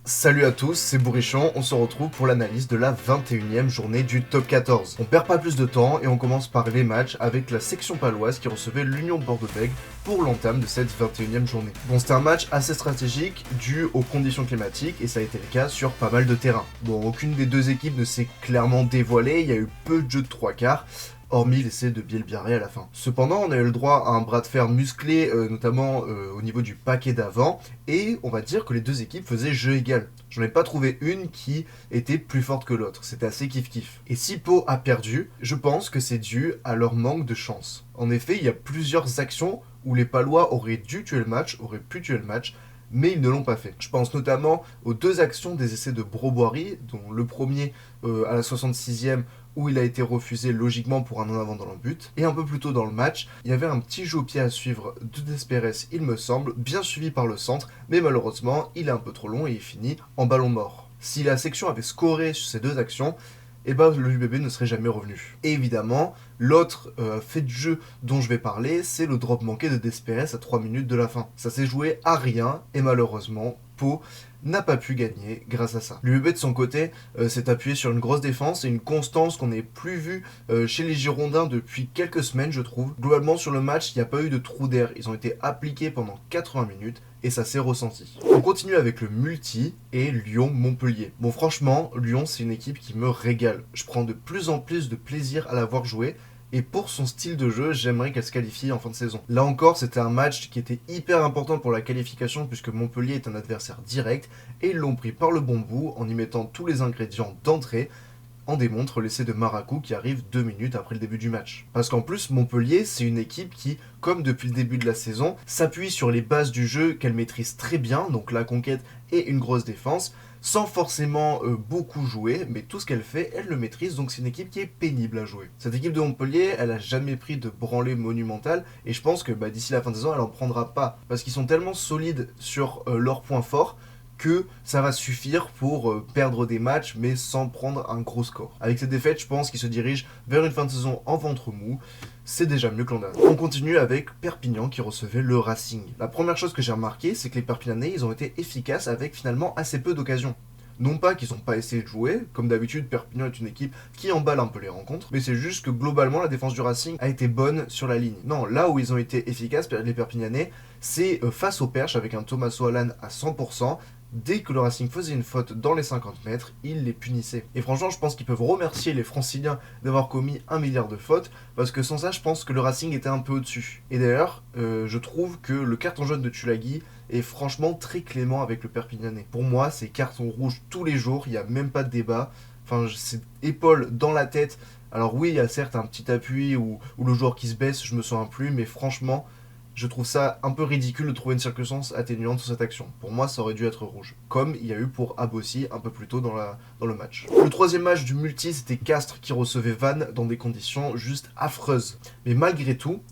Salut à tous, c'est Bourrichon, on se retrouve pour l'analyse de la 21e journée du top 14. On perd pas plus de temps et on commence par les matchs avec la section paloise qui recevait l'Union Bordeaux-Bègles pour l'entame de cette 21e journée. Bon, c'était un match assez stratégique dû aux conditions climatiques et ça a été le cas sur pas mal de terrains. Bon, aucune des deux équipes ne s'est clairement dévoilée, il y a eu peu de jeux de trois quarts, hormis l'essai de Bielbiarré à la fin. Cependant, on a eu le droit à un bras de fer musclé, notamment au niveau du paquet d'avant, et on va dire que les deux équipes faisaient jeu égal. J'en ai pas trouvé une qui était plus forte que l'autre, c'était assez kiff-kiff. Et si Pau a perdu, je pense que c'est dû à leur manque de chance. En effet, il y a plusieurs actions où les Palois auraient dû tuer le match, auraient pu tuer le match, mais ils ne l'ont pas fait. Je pense notamment aux deux actions des essais de Broboiry, dont le premier à la 66e où il a été refusé logiquement pour un en avant dans le but. Et un peu plus tôt dans le match, il y avait un petit jeu au pied à suivre de Desperes, il me semble, bien suivi par le centre, mais malheureusement, il est un peu trop long et il finit en ballon mort. Si la section avait scoré sur ces deux actions, eh ben, le UBB ne serait jamais revenu. Et évidemment, l'autre fait de jeu dont je vais parler, c'est le drop manqué de Desperes à 3 minutes de la fin. Ça s'est joué à rien, et malheureusement, Pau n'a pas pu gagner grâce à ça. L'UBB de son côté s'est appuyé sur une grosse défense et une constance qu'on n'ait plus vue chez les Girondins depuis quelques semaines, je trouve. Globalement, sur le match, il n'y a pas eu de trou d'air. Ils ont été appliqués pendant 80 minutes et ça s'est ressenti. On continue avec le multi et Lyon-Montpellier. Bon, franchement, Lyon, c'est une équipe qui me régale. Je prends de plus en plus de plaisir à la voir jouer. Et pour son style de jeu, j'aimerais qu'elle se qualifie en fin de saison. Là encore, c'était un match qui était hyper important pour la qualification puisque Montpellier est un adversaire direct et ils l'ont pris par le bon bout en y mettant tous les ingrédients d'entrée. En démontre l'essai de Maracou qui arrive 2 minutes après le début du match. Parce qu'en plus, Montpellier, c'est une équipe qui, comme depuis le début de la saison, s'appuie sur les bases du jeu qu'elle maîtrise très bien, donc la conquête et une grosse défense, sans forcément beaucoup jouer, mais tout ce qu'elle fait, elle le maîtrise, donc c'est une équipe qui est pénible à jouer. Cette équipe de Montpellier, elle a jamais pris de branlée monumentale, et je pense que d'ici la fin de saison, elle en prendra pas, parce qu'ils sont tellement solides sur leurs points forts, que ça va suffire pour perdre des matchs mais sans prendre un gros score. Avec cette défaite, je pense qu'ils se dirigent vers une fin de saison en ventre mou. C'est déjà mieux que l'an dernier. On continue avec Perpignan qui recevait le Racing. La première chose que j'ai remarqué, c'est que les Perpignanais, ils ont été efficaces avec finalement assez peu d'occasions. Non pas qu'ils n'ont pas essayé de jouer, comme d'habitude Perpignan est une équipe qui emballe un peu les rencontres, mais c'est juste que globalement la défense du Racing a été bonne sur la ligne. Non, là où ils ont été efficaces, les Perpignanais, c'est face au perche avec un Thomas Holland à 100%. Dès que le Racing faisait une faute dans les 50 mètres, il les punissait. Et franchement, je pense qu'ils peuvent remercier les Franciliens d'avoir commis 1 milliard de fautes, parce que sans ça, je pense que le Racing était un peu au-dessus. Et d'ailleurs, je trouve que le carton jaune de Tulagi est franchement très clément avec le Perpignanais. Pour moi, c'est carton rouge tous les jours, il n'y a même pas de débat. Enfin, c'est épaule dans la tête. Alors oui, il y a certes un petit appui ou le joueur qui se baisse, je me sens un plus, mais franchement, je trouve ça un peu ridicule de trouver une circonstance atténuante sur cette action. Pour moi, ça aurait dû être rouge. Comme il y a eu pour Abossi un peu plus tôt dans le match. Le troisième match du multi, c'était Castres qui recevait Vannes dans des conditions juste affreuses. Mais malgré tout,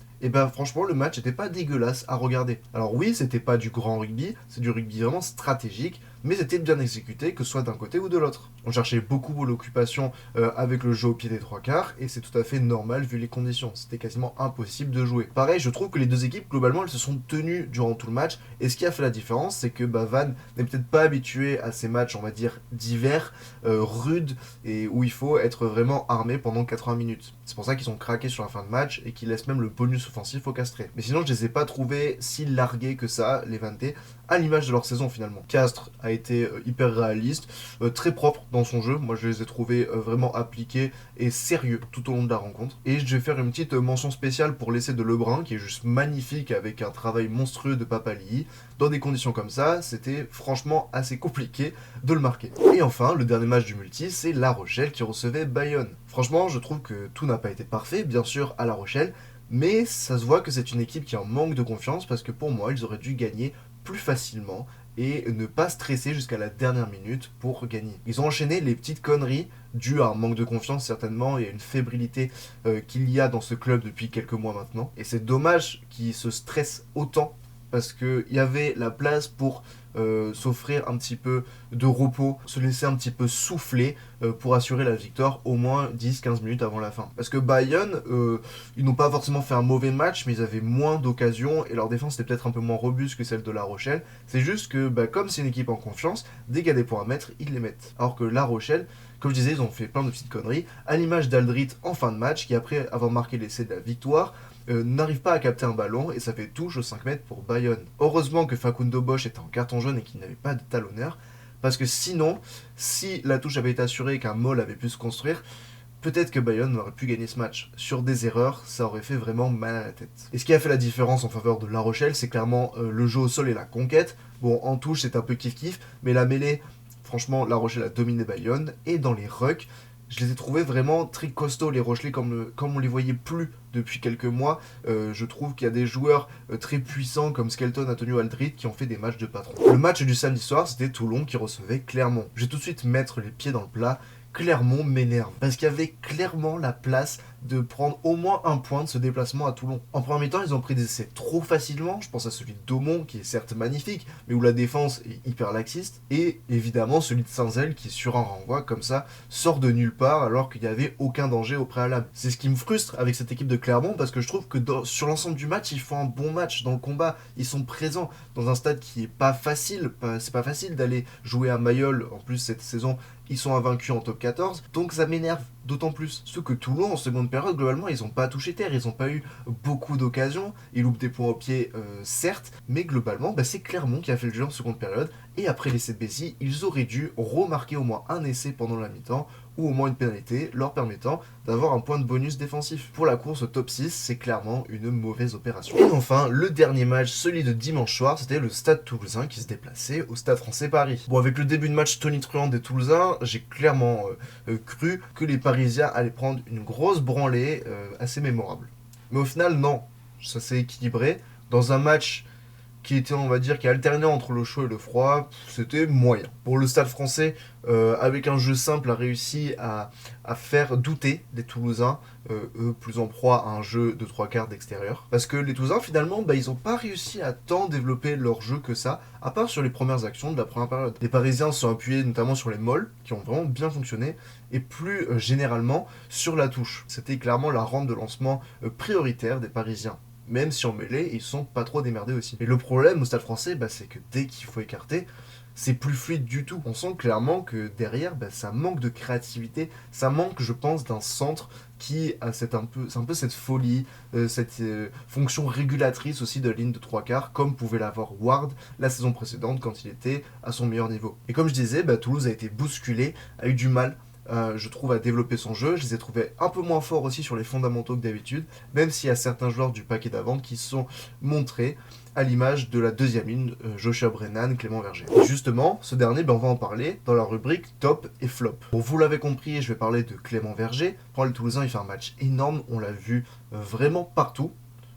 franchement, le match n'était pas dégueulasse à regarder. Alors oui, c'était pas du grand rugby, c'est du rugby vraiment stratégique, mais c'était bien exécuté, que ce soit d'un côté ou de l'autre. On cherchait beaucoup l'occupation avec le jeu au pied des trois quarts, et c'est tout à fait normal vu les conditions. C'était quasiment impossible de jouer. Pareil, je trouve que les deux équipes, globalement, elles se sont tenues durant tout le match, et ce qui a fait la différence, c'est que Vannes n'est peut-être pas habitué à ces matchs, on va dire, d'hiver, rudes, et où il faut être vraiment armé pendant 80 minutes. C'est pour ça qu'ils ont craqué sur la fin de match, et qu'ils laissent même le bonus offensif au Castré. Mais sinon, je les ai pas trouvés si largués que ça, les Vantais, à l'image de leur saison finalement. Castres a été hyper réaliste, très propre dans son jeu. Moi, je les ai trouvés vraiment appliqués et sérieux tout au long de la rencontre. Et je vais faire une petite mention spéciale pour l'essai de Lebrun, qui est juste magnifique avec un travail monstrueux de Papali'i. Dans des conditions comme ça, c'était franchement assez compliqué de le marquer. Et enfin, le dernier match du multi, c'est La Rochelle qui recevait Bayonne. Franchement, je trouve que tout n'a pas été parfait, bien sûr, à La Rochelle, mais ça se voit que c'est une équipe qui en manque de confiance parce que pour moi, ils auraient dû gagner plus facilement et ne pas stresser jusqu'à la dernière minute pour gagner. Ils ont enchaîné les petites conneries dues à un manque de confiance certainement et à une fébrilité qu'il y a dans ce club depuis quelques mois maintenant. Et c'est dommage qu'ils se stressent autant parce qu'il y avait la place pour s'offrir un petit peu de repos, se laisser un petit peu souffler pour assurer la victoire au moins 10-15 minutes avant la fin. Parce que Bayonne, ils n'ont pas forcément fait un mauvais match, mais ils avaient moins d'occasions et leur défense était peut-être un peu moins robuste que celle de La Rochelle. C'est juste que comme c'est une équipe en confiance, dès qu'il y a des points à mettre, ils les mettent. Alors que La Rochelle, comme je disais, ils ont fait plein de petites conneries, à l'image d'Aldrit en fin de match, qui après avoir marqué l'essai de la victoire, n'arrive pas à capter un ballon et ça fait touche aux 5 mètres pour Bayonne. Heureusement que Facundo Bosch était en carton jaune et qu'il n'avait pas de talonneur, parce que sinon, si la touche avait été assurée et qu'un Moll avait pu se construire, peut-être que Bayonne aurait pu gagner ce match. Sur des erreurs, ça aurait fait vraiment mal à la tête. Et ce qui a fait la différence en faveur de La Rochelle, c'est clairement le jeu au sol et la conquête. Bon, en touche, c'est un peu kiff-kiff, mais la mêlée, franchement, La Rochelle a dominé Bayonne. Et dans les rucks, je les ai trouvés vraiment très costauds, les Rochelais, comme on les voyait plus depuis quelques mois. Je trouve qu'il y a des joueurs très puissants comme Skelton, Antonio Aldrit qui ont fait des matchs de patron. Le match du samedi soir, c'était Toulon qui recevait Clermont. Je vais tout de suite mettre les pieds dans le plat. Clermont m'énerve parce qu'il y avait clairement la place de prendre au moins un point de ce déplacement à Toulon. En premier mi-temps, ils ont pris des essais trop facilement. Je pense à celui de Daumont qui est certes magnifique, mais où la défense est hyper laxiste. Et évidemment celui de Saint-Zel qui sur un renvoi comme ça sort de nulle part alors qu'il n'y avait aucun danger au préalable. C'est ce qui me frustre avec cette équipe de Clermont parce que je trouve que sur l'ensemble du match, ils font un bon match dans le combat. Ils sont présents dans un stade qui est pas facile. C'est pas facile d'aller jouer à Mayol. En plus cette saison, ils sont invaincus en top 14, donc ça m'énerve d'autant plus. Ceux que Toulon, en seconde période, globalement, ils n'ont pas touché terre, ils n'ont pas eu beaucoup d'occasions, ils loupent des points au pied, certes, mais globalement, c'est Clermont qui a fait le jeu en seconde période, et après l'essai de Bessie, ils auraient dû remarquer au moins un essai pendant la mi-temps, ou au moins une pénalité, leur permettant d'avoir un point de bonus défensif. Pour la course au top 6, c'est clairement une mauvaise opération. Et enfin, le dernier match, celui de dimanche soir, c'était le Stade Toulousain qui se déplaçait au Stade Français Paris. Bon, avec le début de match tonitruant des Toulousains, j'ai clairement cru que les Parisiens allaient prendre une grosse branlée assez mémorable. Mais au final, non. Ça s'est équilibré. Dans un match qui était, on va dire, qui alternait entre le chaud et le froid, c'était moyen. Pour le Stade Français, avec un jeu simple, a réussi à faire douter les Toulousains, eux plus en proie à un jeu de 3/4 d'extérieur. Parce que les Toulousains, finalement, ils n'ont pas réussi à tant développer leur jeu que ça, à part sur les premières actions de la première période. Les Parisiens se sont appuyés notamment sur les molles, qui ont vraiment bien fonctionné, et plus généralement sur la touche. C'était clairement la rampe de lancement prioritaire des Parisiens. Même si en mêlée, ils sont pas trop démerdés aussi. Et le problème au Stade Français, c'est que dès qu'il faut écarter, c'est plus fluide du tout. On sent clairement que derrière, ça manque de créativité, ça manque, je pense, d'un centre qui a c'est un peu cette folie, cette fonction régulatrice aussi de la ligne de 3/4, comme pouvait l'avoir Ward la saison précédente quand il était à son meilleur niveau. Et comme je disais, Toulouse a été bousculé, a eu du mal, je trouve, à développer son jeu. Je les ai trouvés un peu moins forts aussi sur les fondamentaux que d'habitude, même s'il y a certains joueurs du paquet d'avant qui se sont montrés, à l'image de la deuxième ligne, Joshua Brennan, Clément Verger. Et justement, ce dernier, on va en parler dans la rubrique top et flop. Bon, vous l'avez compris, je vais parler de Clément Verger. Pour le Toulousain, il fait un match énorme, on l'a vu vraiment partout.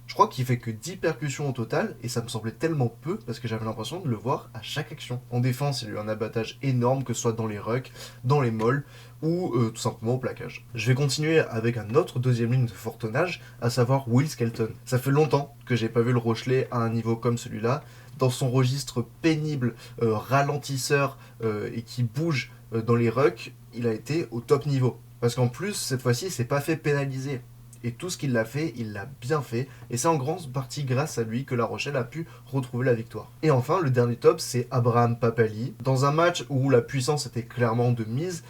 Je crois qu'il fait que 10 percussions au total, et ça me semblait tellement peu parce que j'avais l'impression de le voir à chaque action. En défense, il a eu un abattage énorme, que ce soit dans les rucks, dans les molles, ou tout simplement au plaquage. Je vais continuer avec un autre deuxième ligne de fort tonnage, à savoir Will Skelton. Ça fait longtemps que j'ai pas vu le Rochelet à un niveau comme celui-là, dans son registre pénible, ralentisseur, et qui bouge dans les rucks, il a été au top niveau. Parce qu'en plus, cette fois-ci, il s'est pas fait pénaliser. Et tout ce qu'il a fait, il l'a bien fait. Et c'est en grande partie grâce à lui que La Rochelle a pu retrouver la victoire. Et enfin, le dernier top, c'est Abraham Papali. Dans un match où la puissance était clairement de mise,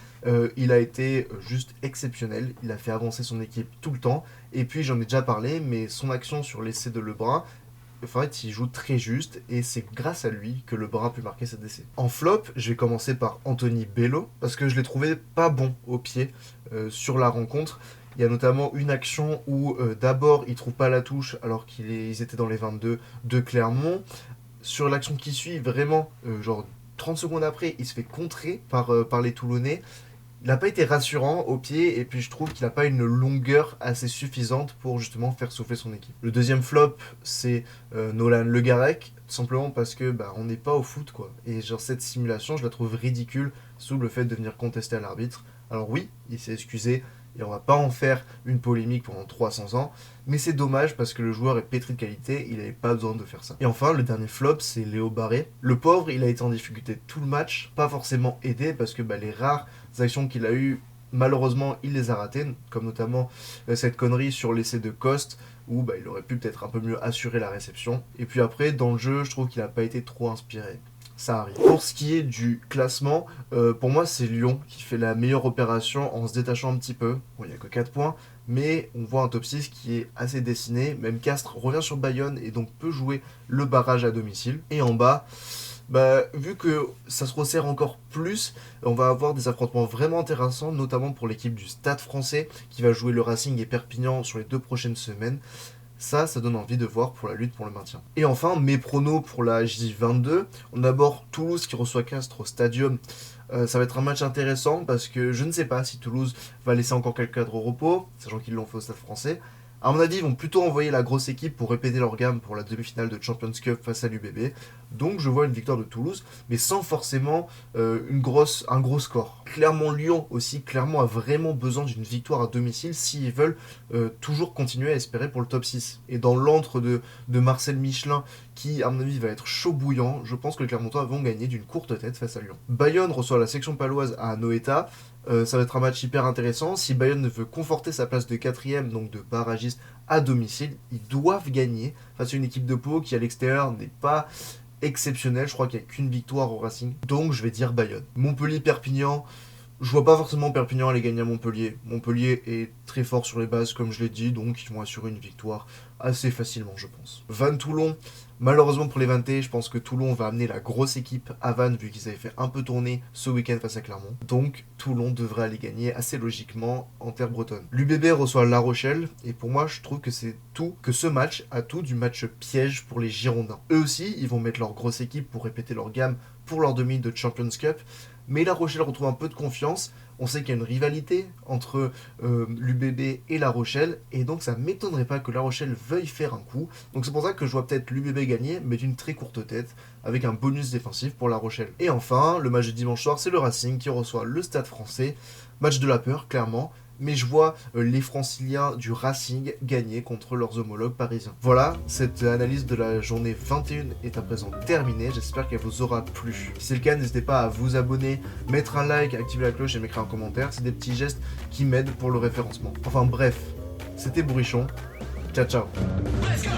il a été juste exceptionnel. Il a fait avancer son équipe tout le temps. Et puis, j'en ai déjà parlé, mais son action sur l'essai de Lebrun, en fait, il joue très juste et c'est grâce à lui que Lebrun a pu marquer cet essai. En flop, je vais commencer par Anthony Bello parce que je l'ai trouvé pas bon au pied sur la rencontre. Il y a notamment une action où d'abord il trouve pas la touche alors qu'ils étaient dans les 22 de Clermont. Sur l'action qui suit, vraiment, genre 30 secondes après, il se fait contrer par les Toulonnais. Il n'a pas été rassurant au pied et puis je trouve qu'il n'a pas une longueur assez suffisante pour justement faire souffler son équipe. Le deuxième flop, c'est Nolan Le Garec, tout simplement parce que on n'est pas au foot quoi. Et genre cette simulation, je la trouve ridicule sous le fait de venir contester à l'arbitre. Alors oui, il s'est excusé et on va pas en faire une polémique pendant 300 ans, mais c'est dommage parce que le joueur est pétri de qualité, il n'avait pas besoin de faire ça. Et enfin, le dernier flop, c'est Léo Barré. Le pauvre, il a été en difficulté tout le match, pas forcément aidé parce que les rares actions qu'il a eues, malheureusement, il les a ratées, comme notamment cette connerie sur l'essai de Coste, où il aurait pu peut-être un peu mieux assurer la réception. Et puis après, dans le jeu, je trouve qu'il n'a pas été trop inspiré. Ça arrive. Pour ce qui est du classement, pour moi, c'est Lyon qui fait la meilleure opération en se détachant un petit peu. Bon, il n'y a que 4 points, mais on voit un top 6 qui est assez dessiné. Même Castres revient sur Bayonne et donc peut jouer le barrage à domicile. Et en bas, vu que ça se resserre encore plus, on va avoir des affrontements vraiment intéressants, notamment pour l'équipe du Stade Français qui va jouer le Racing et Perpignan sur les 2 prochaines semaines. Ça donne envie de voir pour la lutte pour le maintien. Et enfin, mes pronos pour la J22. On a d'abord Toulouse qui reçoit Castres au Stadium. Ça va être un match intéressant parce que je ne sais pas si Toulouse va laisser encore quelques cadres au repos, sachant qu'ils l'ont fait au Stade Français. À mon avis, ils vont plutôt envoyer la grosse équipe pour répéter leur gamme pour la demi-finale de Champions Cup face à l'UBB. Donc je vois une victoire de Toulouse, mais sans forcément un gros score. Clairement, Lyon aussi, a vraiment besoin d'une victoire à domicile s'ils veulent toujours continuer à espérer pour le top 6. Et dans l'antre de Marcel Michelin, qui à mon avis va être chaud bouillant, je pense que les Clermontois vont gagner d'une courte tête face à Lyon. Bayonne reçoit la section paloise à Anoeta. Ça va être un match hyper intéressant. Si Bayonne veut conforter sa place de 4ème, donc de barragiste à domicile, ils doivent gagner face à une équipe de Pau qui à l'extérieur n'est pas exceptionnelle. Je crois qu'il n'y a qu'une victoire au Racing. Donc je vais dire Bayonne. Montpellier-Perpignan. Je vois pas forcément Perpignan aller gagner à Montpellier. Montpellier est très fort sur les bases, comme je l'ai dit, donc ils vont assurer une victoire assez facilement, je pense. Vannes-Toulon, malheureusement pour les Vantais, je pense que Toulon va amener la grosse équipe à Vannes, vu qu'ils avaient fait un peu tourner ce week-end face à Clermont. Donc Toulon devrait aller gagner assez logiquement en terre bretonne. L'UBB reçoit La Rochelle, et pour moi, je trouve que ce match a tout du match piège pour les Girondins. Eux aussi, ils vont mettre leur grosse équipe pour répéter leur gamme pour leur demi de Champions Cup. Mais La Rochelle retrouve un peu de confiance. On sait qu'il y a une rivalité entre l'UBB et La Rochelle. Et donc ça ne m'étonnerait pas que La Rochelle veuille faire un coup. Donc c'est pour ça que je vois peut-être l'UBB gagner, mais d'une très courte tête, avec un bonus défensif pour La Rochelle. Et enfin, le match de dimanche soir, c'est le Racing qui reçoit le Stade Français. Match de la peur, clairement. Mais je vois les franciliens du Racing gagner contre leurs homologues parisiens. Voilà, cette analyse de la journée 21 est à présent terminée. J'espère qu'elle vous aura plu. Si c'est le cas, n'hésitez pas à vous abonner, mettre un like, activer la cloche et m'écrire un commentaire. C'est des petits gestes qui m'aident pour le référencement. Enfin bref, c'était Bourrichon. Ciao ciao. Let's go.